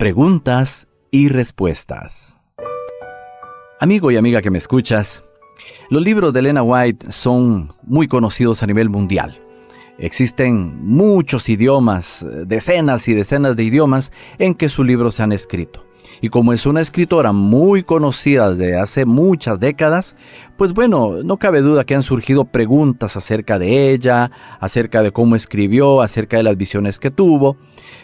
Preguntas y respuestas. Amigo y amiga que me escuchas, los libros de Elena White son muy conocidos a nivel mundial. Existen muchos idiomas, decenas y decenas de idiomas en que sus libros se han escrito. Y como es una escritora muy conocida desde hace muchas décadas, pues bueno, no cabe duda que han surgido preguntas acerca de ella, acerca de cómo escribió, acerca de las visiones que tuvo.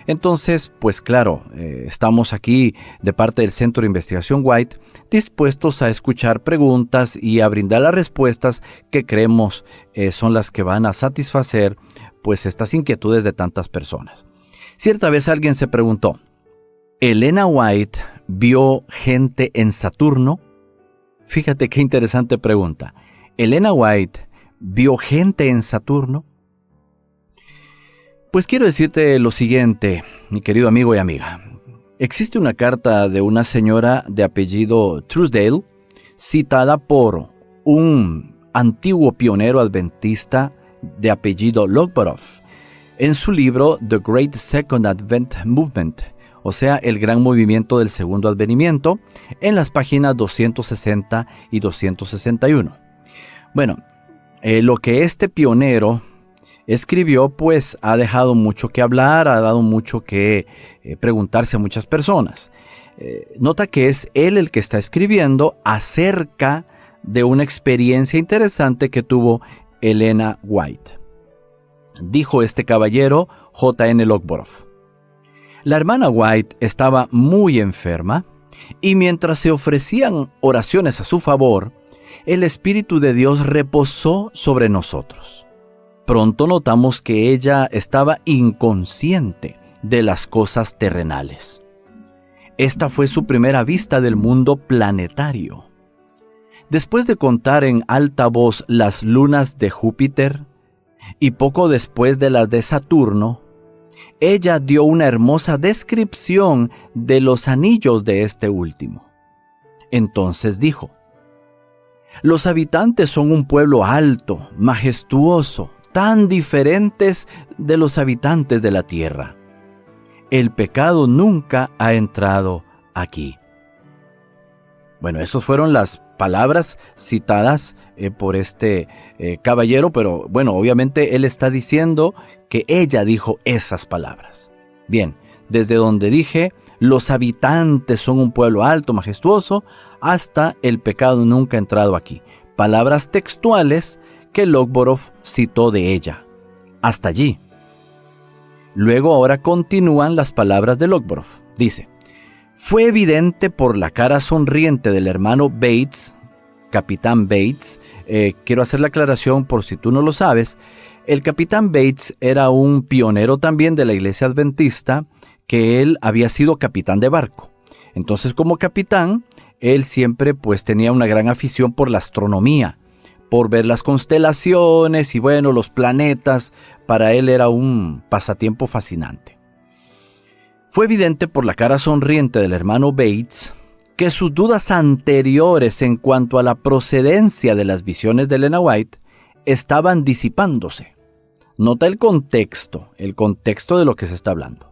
Entonces, pues claro, estamos aquí de parte del Centro de Investigación White, dispuestos a escuchar preguntas y a brindar las respuestas que creemos son las que van a satisfacer pues estas inquietudes de tantas personas. Cierta vez alguien se preguntó, ¿Elena White vio gente en Saturno? Fíjate qué interesante pregunta. ¿Elena White vio gente en Saturno? Pues quiero decirte lo siguiente, mi querido amigo y amiga. Existe una carta de una señora de apellido Truesdale, citada por un antiguo pionero adventista de apellido Logborough, en su libro The Great Second Advent Movement, o sea, el gran movimiento del segundo advenimiento, en las páginas 260 y 261. Bueno, lo que este pionero escribió, pues ha dejado mucho que hablar, ha dado mucho que preguntarse a muchas personas. Nota que es él el que está escribiendo acerca de una experiencia interesante que tuvo Elena White. Dijo este caballero, J.N. Logborough: la hermana White estaba muy enferma y mientras se ofrecían oraciones a su favor, el Espíritu de Dios reposó sobre nosotros. Pronto notamos que ella estaba inconsciente de las cosas terrenales. Esta fue su primera vista del mundo planetario. Después de contar en alta voz las lunas de Júpiter y poco después de las de Saturno, ella dio una hermosa descripción de los anillos de este último. Entonces dijo: los habitantes son un pueblo alto, majestuoso, tan diferentes de los habitantes de la tierra. El pecado nunca ha entrado aquí. Bueno, esas fueron las palabras citadas por este caballero, pero bueno, obviamente él está diciendo que ella dijo esas palabras. Bien, desde donde dije, los habitantes son un pueblo alto, majestuoso, hasta el pecado nunca ha entrado aquí. Palabras textuales que Logborough citó de ella. Hasta allí. Luego ahora continúan las palabras de Logborough. Dice: fue evidente por la cara sonriente del hermano Bates, capitán Bates. Quiero hacer la aclaración por si tú no lo sabes. El capitán Bates era un pionero también de la iglesia adventista, que él había sido capitán de barco. Entonces, como capitán, él siempre pues tenía una gran afición por la astronomía, por ver las constelaciones y bueno, los planetas. Para él era un pasatiempo fascinante. Fue evidente por la cara sonriente del hermano Bates que sus dudas anteriores en cuanto a la procedencia de las visiones de Elena White estaban disipándose. Nota el contexto de lo que se está hablando.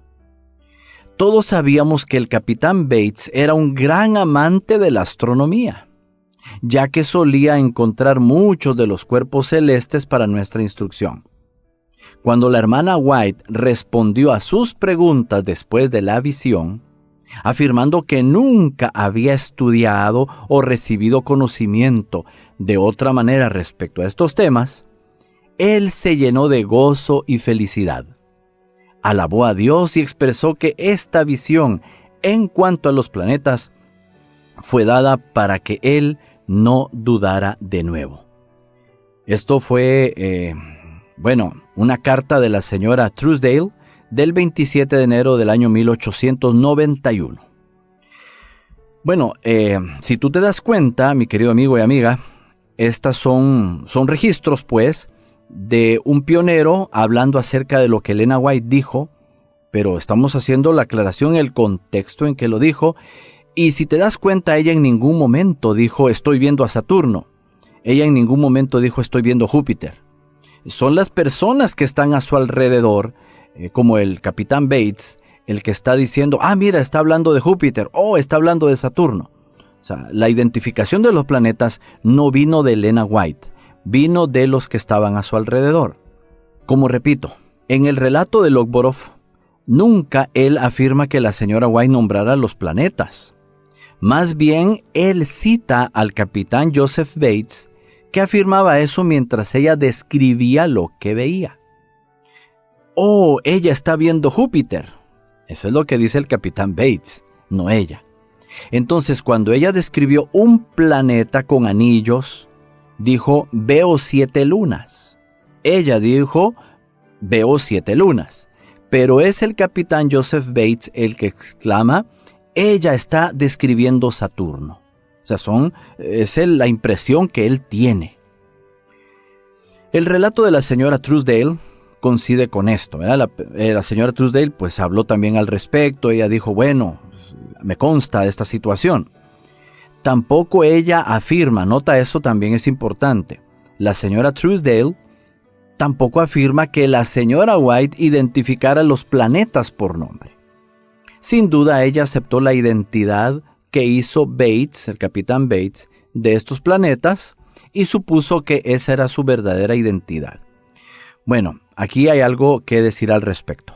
Todos sabíamos que el capitán Bates era un gran amante de la astronomía, ya que solía encontrar muchos de los cuerpos celestes para nuestra instrucción. Cuando la hermana White respondió a sus preguntas después de la visión, afirmando que nunca había estudiado o recibido conocimiento de otra manera respecto a estos temas, él se llenó de gozo y felicidad. Alabó a Dios y expresó que esta visión en cuanto a los planetas fue dada para que él no dudara de nuevo. Esto fue, una carta de la señora Truesdale del 27 de enero del año 1891. Bueno, si tú te das cuenta, mi querido amigo y amiga, estas son registros, pues, de un pionero hablando acerca de lo que Elena White dijo, pero estamos haciendo la aclaración en el contexto en que lo dijo. Y si te das cuenta, ella en ningún momento dijo estoy viendo a Saturno. Ella en ningún momento dijo estoy viendo Júpiter. Son las personas que están a su alrededor, como el capitán Bates, el que está diciendo, mira, está hablando de Júpiter, está hablando de Saturno. O sea, la identificación de los planetas no vino de Elena White, vino de los que estaban a su alrededor. Como repito, en el relato de Lockborough, nunca él afirma que la señora White nombrara los planetas. Más bien, él cita al capitán Joseph Bates, que afirmaba eso mientras ella describía lo que veía. Ella está viendo Júpiter. Eso es lo que dice el capitán Bates, no ella. Entonces, cuando ella describió un planeta con anillos, dijo, veo 7 lunas. Ella dijo, veo 7 lunas. Pero es el capitán Joseph Bates el que exclama, ella está describiendo Saturno. O sea, es la impresión que él tiene. El relato de la señora Truesdale coincide con esto, ¿verdad? La señora Truesdale pues habló también al respecto. Ella dijo, bueno, me consta esta situación. Tampoco ella afirma, nota eso también es importante. La señora Truesdale tampoco afirma que la señora White identificara los planetas por nombre. Sin duda ella aceptó la identidad que hizo Bates, el capitán Bates, de estos planetas y supuso que esa era su verdadera identidad. Bueno, aquí hay algo que decir al respecto.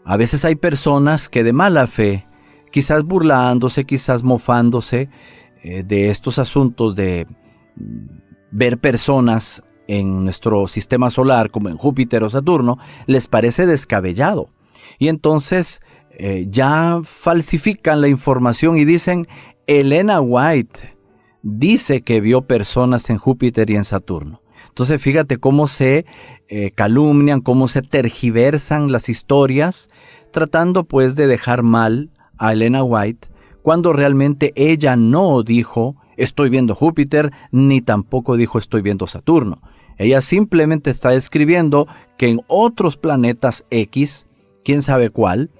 A veces hay personas que de mala fe, quizás burlándose, quizás mofándose de estos asuntos de ver personas en nuestro sistema solar como en Júpiter o Saturno, les parece descabellado. Y entonces ya falsifican la información y dicen, Elena White dice que vio personas en Júpiter y en Saturno. Entonces fíjate cómo se calumnian, cómo se tergiversan las historias, tratando pues de dejar mal a Elena White, cuando realmente ella no dijo estoy viendo Júpiter, ni tampoco dijo estoy viendo Saturno. Ella simplemente está describiendo que en otros planetas X, quién sabe cuál,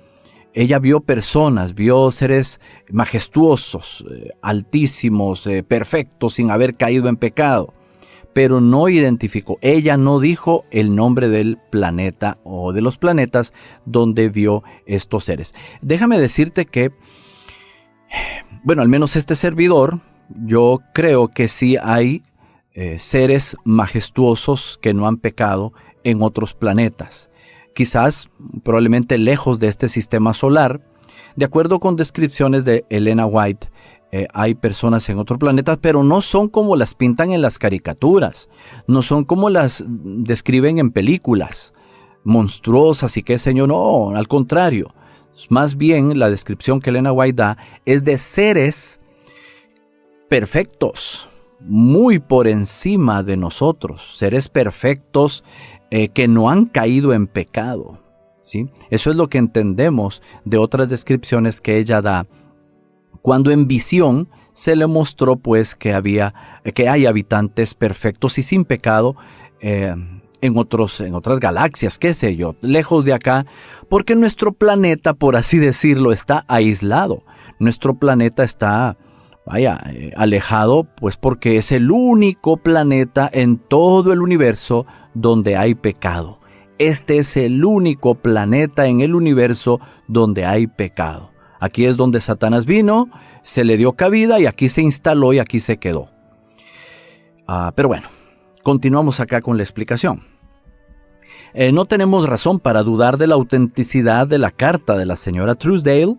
ella vio personas, vio seres majestuosos, altísimos, perfectos, sin haber caído en pecado. Pero no identificó, ella no dijo el nombre del planeta o de los planetas donde vio estos seres. Déjame decirte que, bueno, al menos este servidor, yo creo que sí hay seres majestuosos que no han pecado en otros planetas. Quizás, probablemente lejos de este sistema solar. De acuerdo con descripciones de Elena White, hay personas en otros planetas, pero no son como las pintan en las caricaturas, no son como las describen en películas, monstruosas y qué sé yo, no, al contrario. Más bien la descripción que Elena White da es de seres perfectos, muy por encima de nosotros, seres perfectos que no han caído en pecado, ¿sí? Eso es lo que entendemos de otras descripciones que ella da, cuando en visión se le mostró pues que hay habitantes perfectos y sin pecado en otras galaxias, qué sé yo, lejos de acá, porque nuestro planeta, por así decirlo, está aislado. Nuestro planeta está alejado, pues porque es el único planeta en todo el universo donde hay pecado. Este es el único planeta en el universo donde hay pecado. Aquí es donde Satanás vino, se le dio cabida y aquí se instaló y aquí se quedó. Pero bueno, continuamos acá con la explicación. No tenemos razón para dudar de la autenticidad de la carta de la señora Truesdale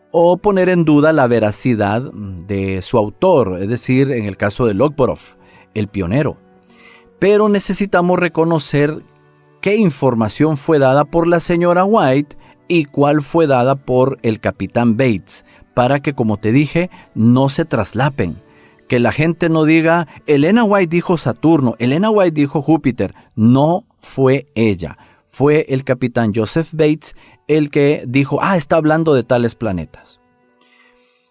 o poner en duda la veracidad de su autor, es decir, en el caso de Lockborough, el pionero. Pero necesitamos reconocer qué información fue dada por la señora White y cuál fue dada por el capitán Bates, para que, como te dije, no se traslapen. Que la gente no diga, Elena White dijo Saturno, Elena White dijo Júpiter. No fue ella, fue el capitán Joseph Bates el que dijo, está hablando de tales planetas.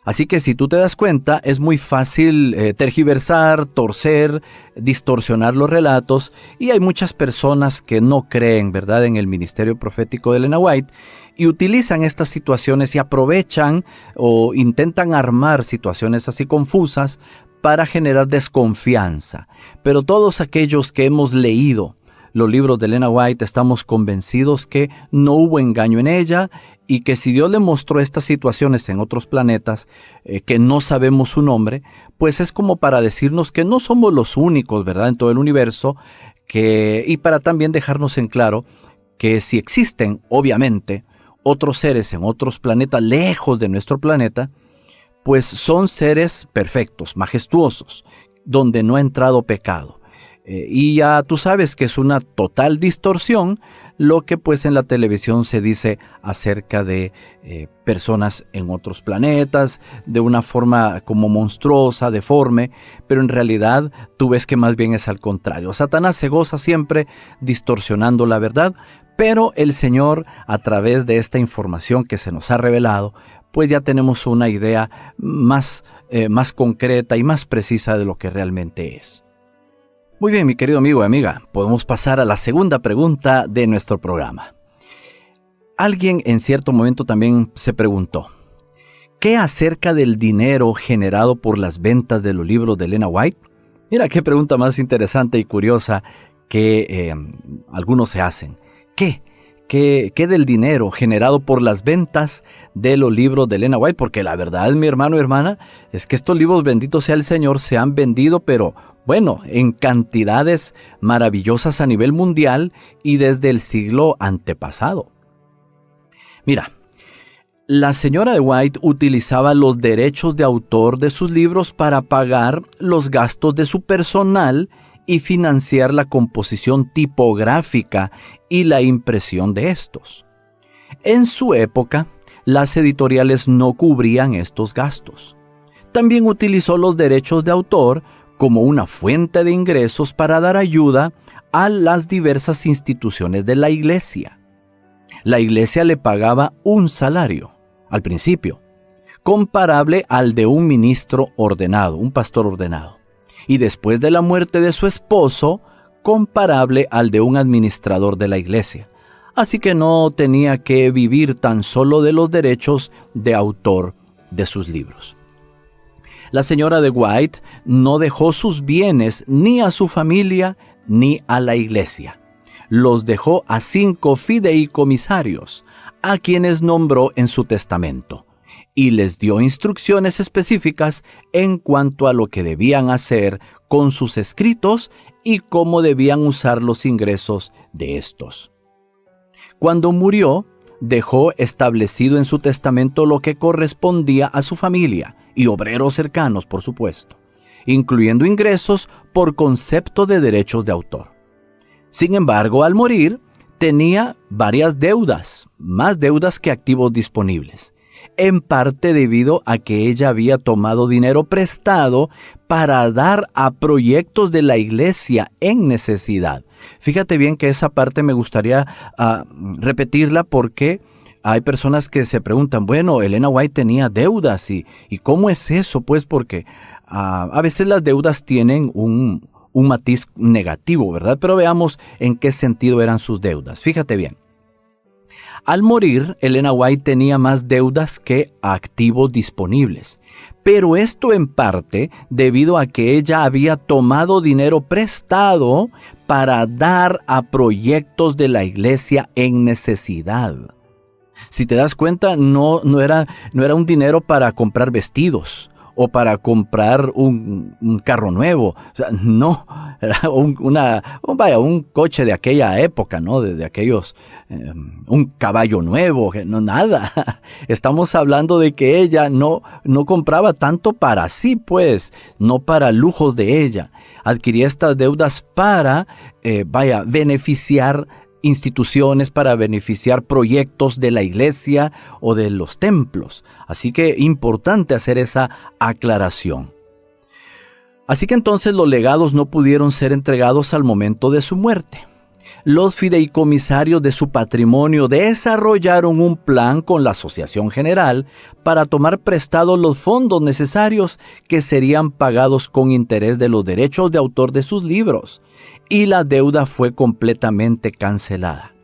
Así que si tú te das cuenta, es muy fácil tergiversar, torcer, distorsionar los relatos, y hay muchas personas que no creen, ¿verdad?, en el ministerio profético de Elena White, y utilizan estas situaciones y aprovechan o intentan armar situaciones así confusas para generar desconfianza. Pero todos aquellos que hemos leído los libros de Elena White, estamos convencidos que no hubo engaño en ella y que si Dios le mostró estas situaciones en otros planetas que no sabemos su nombre, pues es como para decirnos que no somos los únicos, ¿verdad?, en todo el universo, y para también dejarnos en claro que si existen, obviamente, otros seres en otros planetas lejos de nuestro planeta, pues son seres perfectos, majestuosos, donde no ha entrado pecado. Y ya tú sabes que es una total distorsión lo que pues en la televisión se dice acerca de personas en otros planetas, de una forma como monstruosa, deforme, pero en realidad tú ves que más bien es al contrario. Satanás se goza siempre distorsionando la verdad, pero el Señor, a través de esta información que se nos ha revelado, pues ya tenemos una idea más concreta y más precisa de lo que realmente es. Muy bien, mi querido amigo y amiga, podemos pasar a la segunda pregunta de nuestro programa. Alguien en cierto momento también se preguntó, ¿qué acerca del dinero generado por las ventas de los libros de Elena White? Mira qué pregunta más interesante y curiosa que algunos se hacen. ¿Qué del dinero generado por las ventas de los libros de Elena White? Porque la verdad, mi hermano y hermana, es que estos libros, bendito sea el Señor, se han vendido, pero bueno, en cantidades maravillosas a nivel mundial y desde el siglo antepasado. Mira, la señora de White utilizaba los derechos de autor de sus libros para pagar los gastos de su personal y financiar la composición tipográfica y la impresión de estos. En su época, las editoriales no cubrían estos gastos. También utilizó los derechos de autor como una fuente de ingresos para dar ayuda a las diversas instituciones de la iglesia. La iglesia le pagaba un salario, al principio, comparable al de un ministro ordenado, un pastor ordenado. Y después de la muerte de su esposo, comparable al de un administrador de la iglesia. Así que no tenía que vivir tan solo de los derechos de autor de sus libros. La señora de White no dejó sus bienes ni a su familia ni a la iglesia. Los dejó a 5 fideicomisarios, a quienes nombró en su testamento, y les dio instrucciones específicas en cuanto a lo que debían hacer con sus escritos y cómo debían usar los ingresos de estos. Cuando murió, dejó establecido en su testamento lo que correspondía a su familia y obreros cercanos, por supuesto, incluyendo ingresos por concepto de derechos de autor. Sin embargo, al morir, tenía varias deudas, más deudas que activos disponibles, en parte debido a que ella había tomado dinero prestado para dar a proyectos de la iglesia en necesidad. Fíjate bien que esa parte me gustaría repetirla porque hay personas que se preguntan, bueno, Elena White tenía deudas y ¿cómo es eso? Pues porque a veces las deudas tienen un matiz negativo, ¿verdad? Pero veamos en qué sentido eran sus deudas. Fíjate bien. Al morir, Elena White tenía más deudas que activos disponibles, pero esto en parte debido a que ella había tomado dinero prestado para dar a proyectos de la iglesia en necesidad. Si te das cuenta, no era un dinero para comprar vestidos o para comprar un carro nuevo. O sea, no, era un coche de aquella época, ¿no? De aquellos, un caballo nuevo, no nada. Estamos hablando de que ella no compraba tanto para sí, pues, no para lujos de ella. Adquiría estas deudas para, beneficiar instituciones, para beneficiar proyectos de la iglesia o de los templos. Así que importante hacer esa aclaración. Así que entonces los legados no pudieron ser entregados al momento de su muerte. Los fideicomisarios de su patrimonio desarrollaron un plan con la Asociación General para tomar prestados los fondos necesarios que serían pagados con interés de los derechos de autor de sus libros, y la deuda fue completamente cancelada.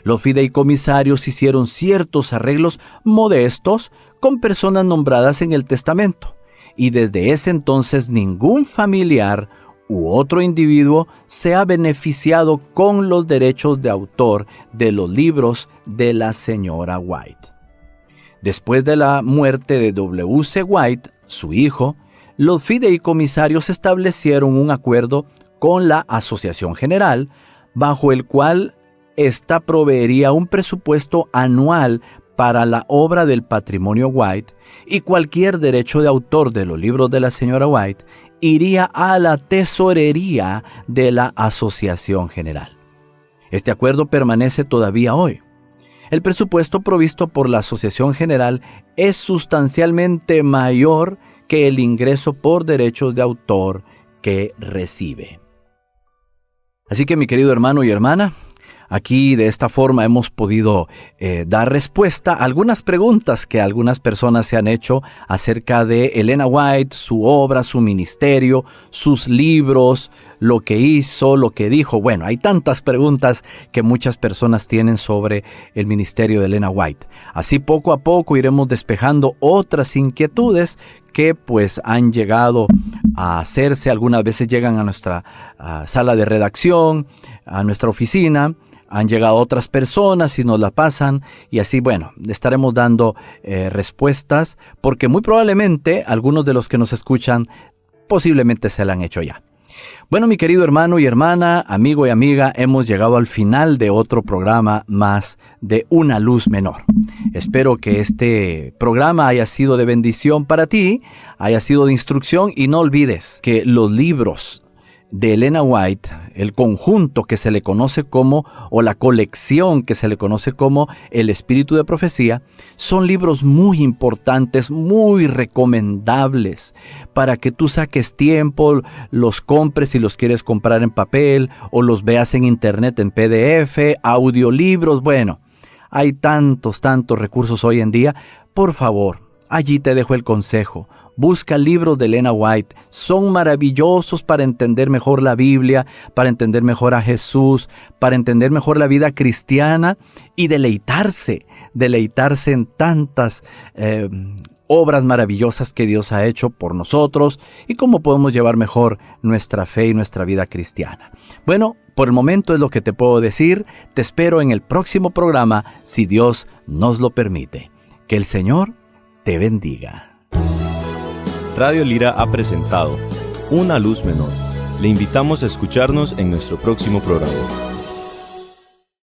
Los fideicomisarios hicieron ciertos arreglos modestos con personas nombradas en el testamento, y desde ese entonces ningún familiar u otro individuo se ha beneficiado con los derechos de autor de los libros de la señora White. Después de la muerte de W.C. White, su hijo, los fideicomisarios establecieron un acuerdo con la Asociación General, bajo el cual ésta proveería un presupuesto anual para la obra del patrimonio White, y cualquier derecho de autor de los libros de la señora White iría a la tesorería de la Asociación General. Este acuerdo permanece todavía hoy. El presupuesto provisto por la Asociación General es sustancialmente mayor que el ingreso por derechos de autor que recibe. Así que, mi querido hermano y hermana, aquí de esta forma hemos podido dar respuesta a algunas preguntas que algunas personas se han hecho acerca de Elena White, su obra, su ministerio, sus libros, lo que hizo, lo que dijo. Bueno, hay tantas preguntas que muchas personas tienen sobre el ministerio de Elena White. Así poco a poco iremos despejando otras inquietudes que pues han llegado a hacerse. Algunas veces llegan a nuestra sala de redacción, a nuestra oficina. Han llegado otras personas y nos la pasan, y así, bueno, le estaremos dando respuestas, porque muy probablemente algunos de los que nos escuchan posiblemente se la han hecho ya. Bueno, mi querido hermano y hermana, amigo y amiga, hemos llegado al final de otro programa más de Una Luz Menor. Espero que este programa haya sido de bendición para ti, haya sido de instrucción, y no olvides que los libros de Elena White, el conjunto que se le conoce como, o la colección que se le conoce como El Espíritu de Profecía, son libros muy importantes, muy recomendables para que tú saques tiempo, los compres si los quieres comprar en papel, o los veas en internet en PDF, audiolibros. Bueno, hay tantos recursos hoy en día. Por favor, allí te dejo el consejo. Busca libros de Elena White. Son maravillosos para entender mejor la Biblia, para entender mejor a Jesús, para entender mejor la vida cristiana y deleitarse en tantas obras maravillosas que Dios ha hecho por nosotros y cómo podemos llevar mejor nuestra fe y nuestra vida cristiana. Bueno, por el momento es lo que te puedo decir. Te espero en el próximo programa, si Dios nos lo permite. Que el Señor te bendiga. Radio Lira ha presentado Una Luz Menor. Le invitamos a escucharnos en nuestro próximo programa.